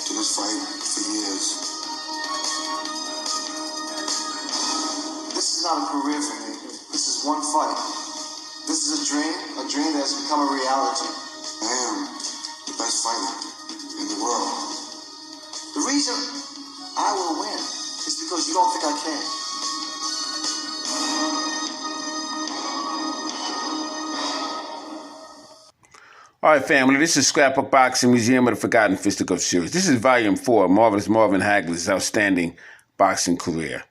to this fight for years. This is not a career for me. This is one fight. This is a dream that has become a reality. I am the best fighter in the world. The reason I will win is because you don't think I can. All right, family, this is Scrapbook Boxing Museum of the Forgotten Fisticuffs series. This is Volume 4 of Marvelous Marvin Hagler's outstanding boxing career.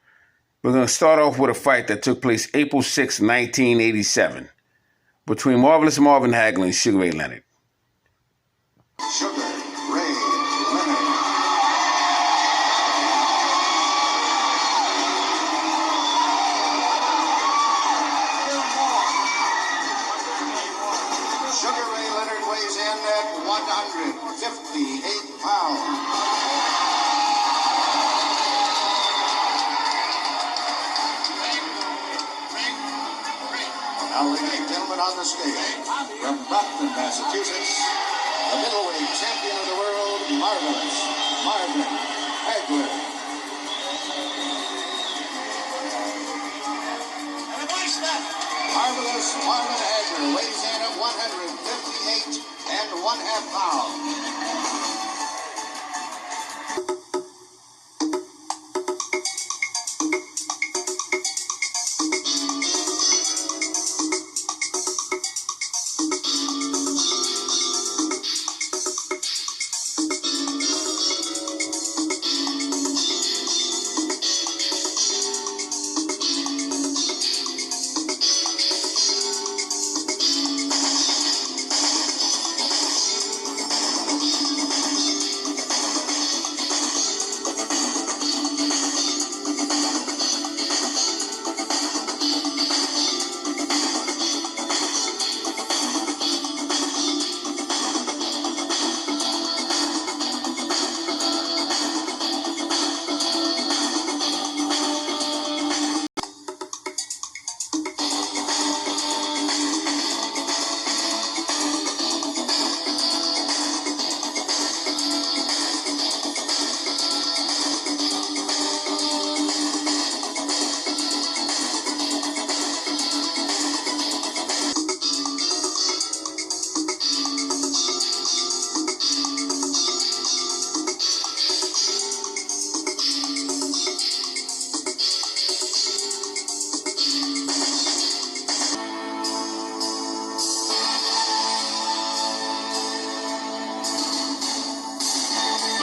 We're going to start off with a fight that took place April 6, 1987, between Marvelous Marvin Hagler and Sugar Ray Leonard. Sugar Ray Leonard. Sugar Ray Leonard weighs in at 158 pounds. Now, ladies and gentlemen, on the stage, from Brockton, Massachusetts, the middleweight champion of the world, Marvelous Marvin Hagler. Marvelous Marvin Hagler weighs in at 158 1/2 pounds.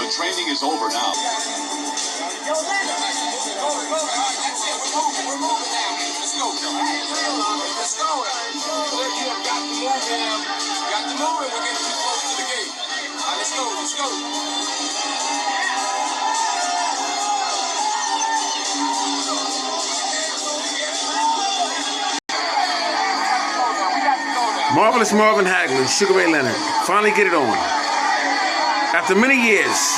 Training is over now. Yo, let's go. We're moving now. Let's go. Let's go. Look, you have got to move now. Got to move it. We're getting too close to the gate. All right, let's go. Let's go. Marvelous Marvin Hagler and Sugar Ray Leonard finally get it on. After many years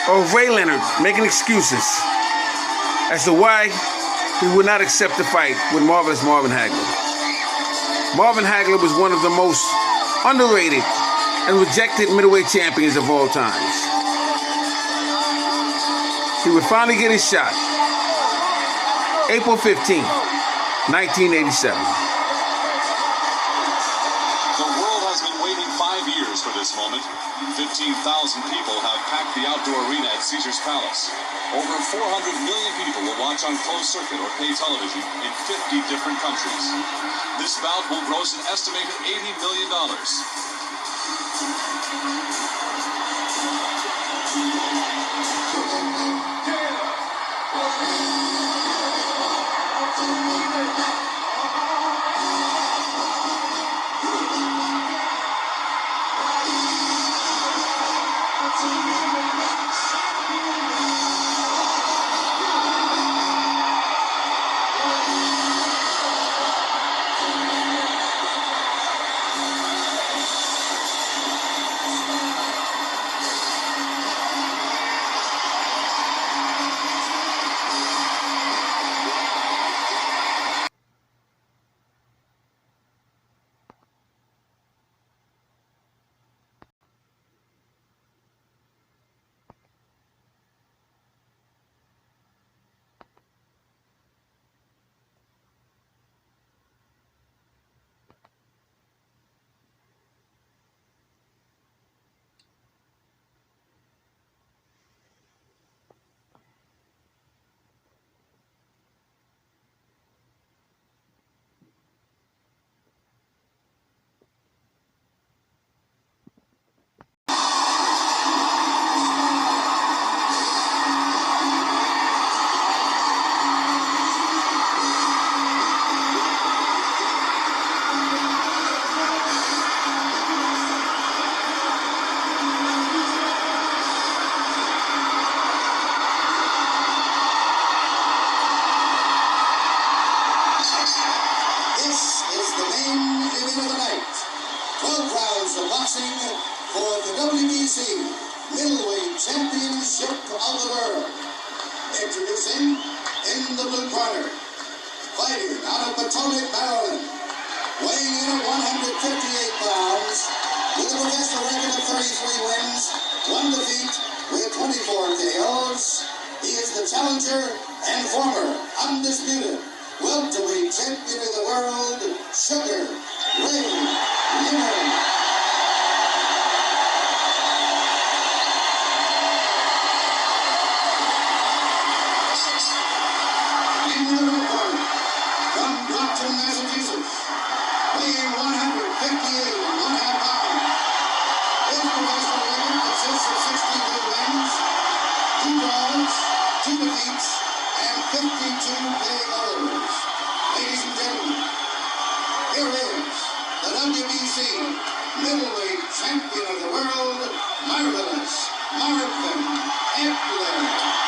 of Ray Leonard making excuses as to why he would not accept the fight with Marvelous Marvin Hagler. Marvin Hagler was one of the most underrated and rejected middleweight champions of all times. He would finally get his shot. April 15th, 1987. For this moment, 15,000 people have packed the outdoor arena at Caesar's Palace. Over 400 million people will watch on closed circuit or pay television in 50 different countries. This bout will gross an estimated $80 million. Middleweight Championship of the World. Introducing, in the blue corner, fighting out of Potomac, Maryland, weighing in at 158 pounds, with a professional record of 33 wins, 1 defeat, with 24 KOs. He is the challenger and former undisputed welterweight champion of the world, Sugar Ray Leonard. Massachusetts, weighing 158.5 pounds. His professional record consists of 62 wins, 2 draws, 2 defeats, and 52 KOs. Ladies and gentlemen, here is the WBC middleweight champion of the world, Marvelous Marvin Hagler.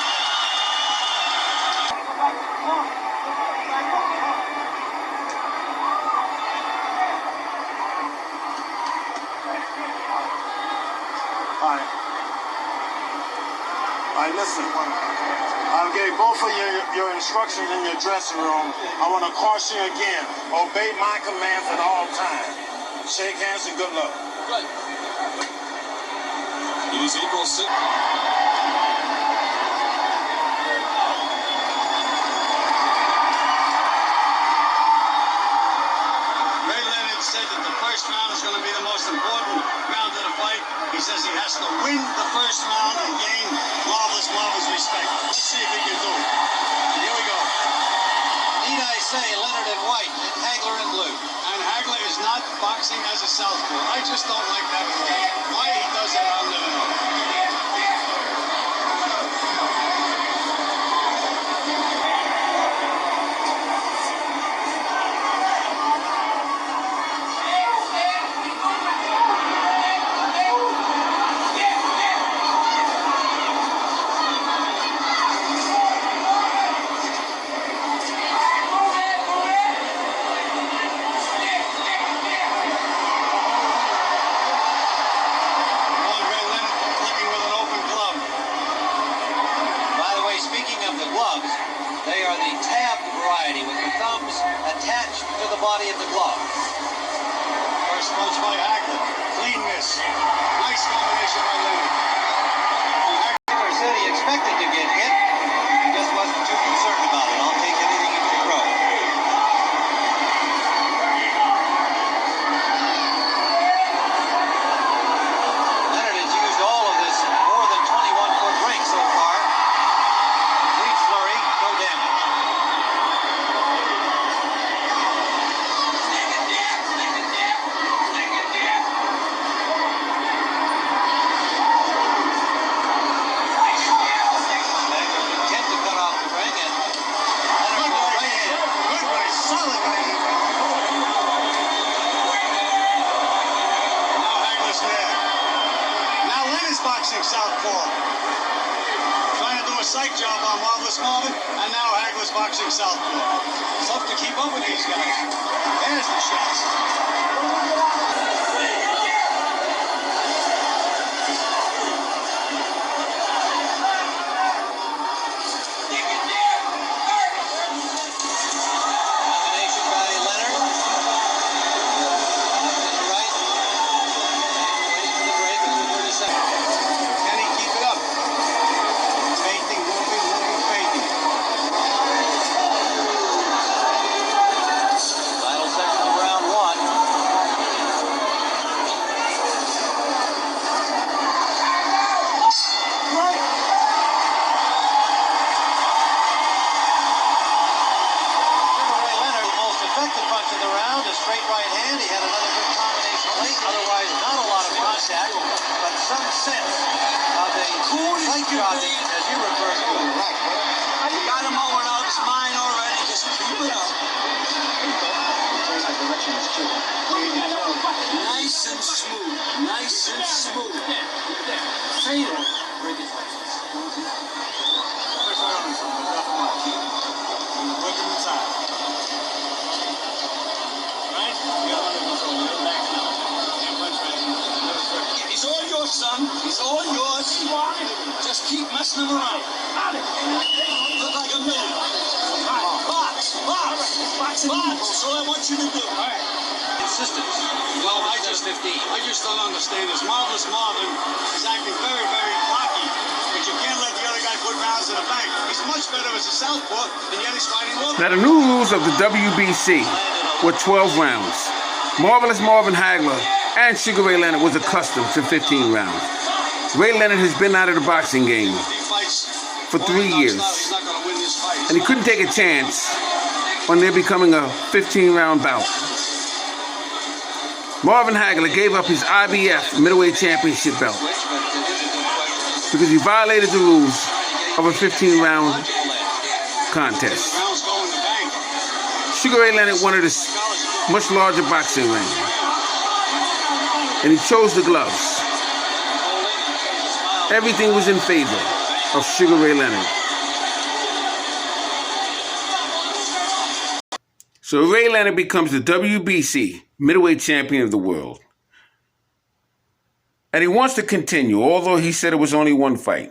All right, listen. I gave both of you your instructions in your dressing room. I want to caution you again. Obey my commands at all times. Shake hands and good luck. Good. It is April 6th. Said that the first round is going to be the most important round of the fight. He says he has to win the first round and gain Marvelous respect. Let's see if he can do it. Here we go. Need I say, Leonard in white and Hagler in blue. And Hagler is not boxing as a southpaw. I just don't like that at all. Why he does that, I'll never know. Attached to the body of the glove. First punch by Hagler. Clean miss. Nice combination by Leonard. Hagler said he expected to get hit. He just wasn't too concerned about it. I'll take anything you can throw. Leonard has used all of this more than 21-foot ring so far. Complete flurry, no damage. Boxing southpaw. Trying to do a psych job on Marvelous Marvin, and now Hagler's boxing southpaw. Tough to keep up with these guys. There's the shots. Combination by Leonard. Right. Waiting for the break in 30 seconds. Can he keep it up? Feinting, moving, feinting. Final section of round one. Sugar Ray Leonard, the most effective punch of the round, a straight right hand. He had another good combination late. Otherwise, not a lot of contact, but some sense of a fight job, as you refer to it. Right. You got him over and out his mind already. Just keep it up. Nice and smooth. Nice and smooth. Fatal. Break his legs. First round is working inside. Right? You got to let him go back now. Can't punch right. He's all yours, son. He's all yours. Twist him around. Look like a man. Box. So I want you to do. All right. Consistent. Well, I just don't understand this. Marvelous Marvin is acting very, very cocky, but you can't let the other guy put rounds in the bank. He's much better as a southpaw, and yet he's fighting well. Now the new rules of the WBC were 12 rounds. Marvelous Marvin Hagler and Sugar Ray Leonard was accustomed to 15 rounds. Ray Leonard has been out of the boxing game for 3 years, and he couldn't take a chance on there becoming a 15-round bout. Marvin Hagler gave up his IBF middleweight championship belt because he violated the rules of a 15-round contest. Sugar Ray Leonard wanted a much larger boxing ring, and he chose the gloves. Everything was in favor of Sugar Ray Leonard. So Ray Leonard becomes the WBC middleweight champion of the world. And he wants to continue, although he said it was only one fight.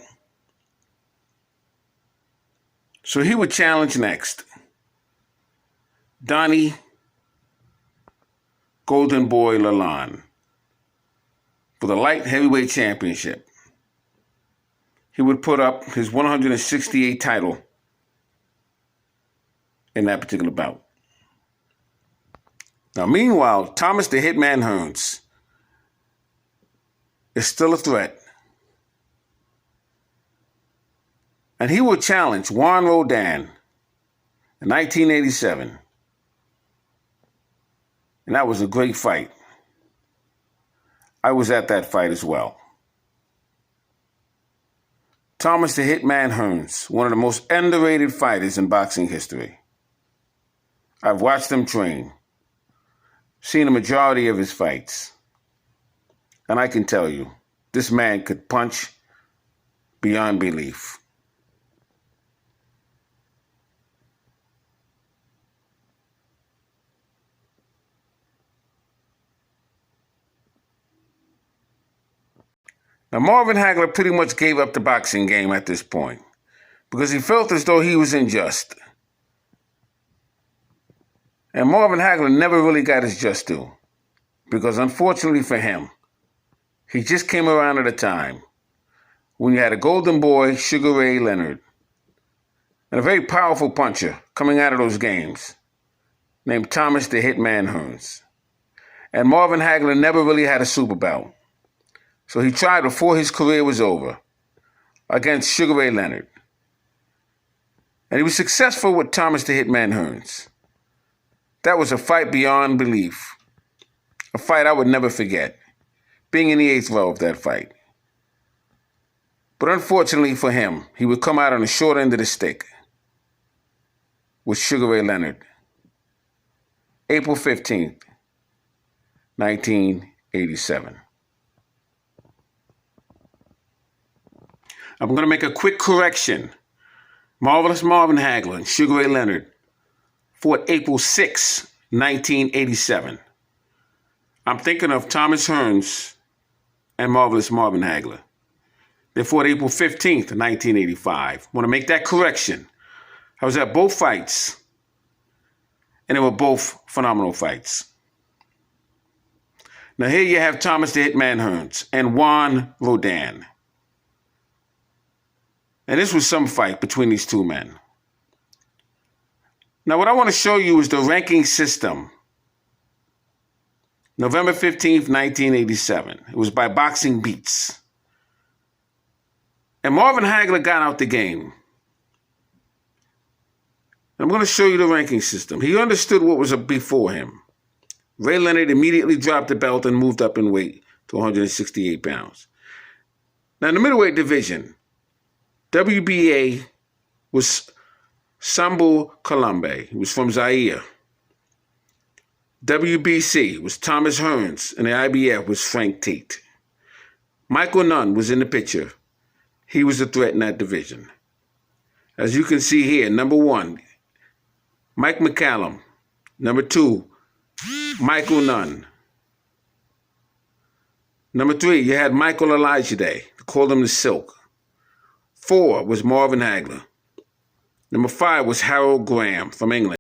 So he would challenge next Donnie Golden Boy Lalonde for the light heavyweight championship. He would put up his 168 title in that particular bout. Now, meanwhile, Thomas the Hitman Hearns is still a threat. And he will challenge Juan Rodan in 1987. And that was a great fight. I was at that fight as well. Thomas the Hitman Hearns, one of the most underrated fighters in boxing history. I've watched him train, seen a majority of his fights, and I can tell you, this man could punch beyond belief. Now, Marvin Hagler pretty much gave up the boxing game at this point because he felt as though he was unjust. And Marvin Hagler never really got his just due because, unfortunately for him, he just came around at a time when you had a golden boy, Sugar Ray Leonard, and a very powerful puncher coming out of those games named Thomas the Hitman Hearns. And Marvin Hagler never really had a super bout. So he tried before his career was over against Sugar Ray Leonard. And he was successful with Thomas the Hitman Hearns. That was a fight beyond belief. A fight I would never forget, being in the 8th row of that fight. But unfortunately for him, he would come out on the short end of the stick with Sugar Ray Leonard. April 15th, 1987. I'm going to make a quick correction. Marvelous Marvin Hagler and Sugar Ray Leonard fought April 6, 1987. I'm thinking of Thomas Hearns and Marvelous Marvin Hagler. They fought April 15th, 1985. I want to make that correction. I was at both fights, and they were both phenomenal fights. Now here you have Thomas the Hitman Hearns and Juan Rodan. And this was some fight between these two men. Now, what I want to show you is the ranking system. November 15th, 1987. It was by Boxing Beats. And Marvin Hagler got out the game. I'm going to show you the ranking system. He understood what was before him. Ray Leonard immediately dropped the belt and moved up in weight to 168 pounds. Now, in the middleweight division, WBA was Sambo Colombe. He was from Zaire. WBC was Thomas Hearns, and the IBF was Frank Tate. Michael Nunn was in the picture. He was a threat in that division. As you can see here, number 1, Mike McCallum. Number 2, Michael Nunn. Number 3, you had Michael Elijah Day. They called him the Silk. 4 was Marvin Hagler. Number 5 was Harold Graham from England.